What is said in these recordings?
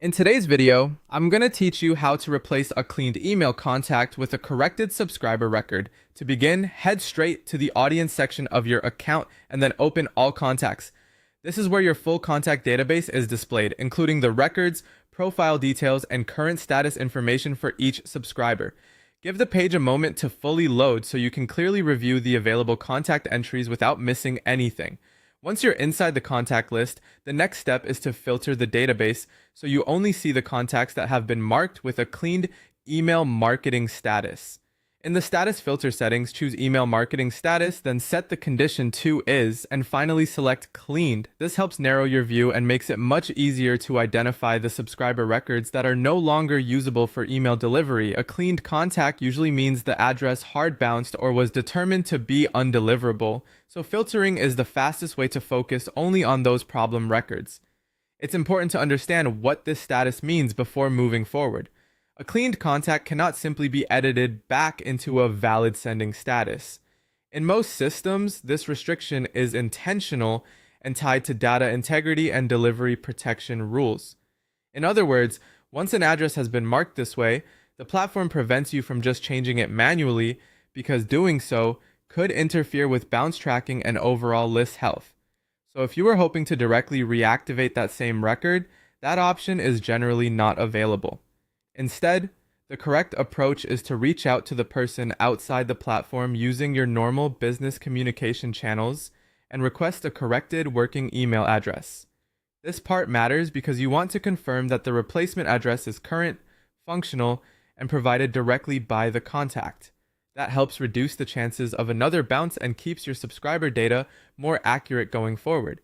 In today's video, I'm going to teach you how to replace a cleaned email contact with a corrected subscriber record. To begin, head straight to the audience section of your account and then open all contacts. This is where your full contact database is displayed, including the records, profile details, and current status information for each subscriber. Give the page a moment to fully load so you can clearly review the available contact entries without missing anything. Once you're inside the contact list, the next step is to filter the database so you only see the contacts that have been marked with a cleaned email marketing status. In the status filter settings, choose email marketing status, then set the condition to is, and finally select cleaned. This helps narrow your view and makes it much easier to identify the subscriber records that are no longer usable for email delivery. A cleaned contact usually means the address hard bounced or was determined to be undeliverable, so filtering is the fastest way to focus only on those problem records. It's important to understand what this status means before moving forward. A cleaned contact cannot simply be edited back into a valid sending status. In most systems, this restriction is intentional and tied to data integrity and delivery protection rules. In other words, once an address has been marked this way, the platform prevents you from just changing it manually because doing so could interfere with bounce tracking and overall list health. So if you were hoping to directly reactivate that same record, that option is generally not available. Instead, the correct approach is to reach out to the person outside the platform using your normal business communication channels and request a corrected working email address. This part matters because you want to confirm that the replacement address is current, functional, and provided directly by the contact. That helps reduce the chances of another bounce and keeps your subscriber data more accurate going forward.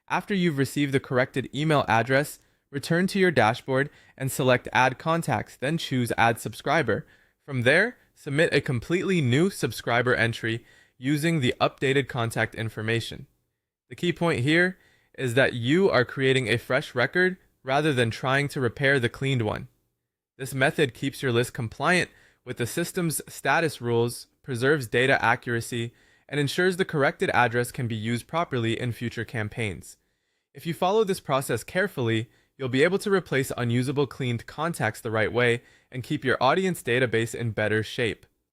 After you've received the corrected email address, return to your dashboard and select Add Contacts, then choose Add Subscriber. From there, submit a completely new subscriber entry using the updated contact information. The key point here is that you are creating a fresh record rather than trying to repair the cleaned one. This method keeps your list compliant with the system's status rules, preserves data accuracy, and ensures the corrected address can be used properly in future campaigns. If you follow this process carefully, you'll be able to replace unusable cleaned contacts the right way and keep your audience database in better shape.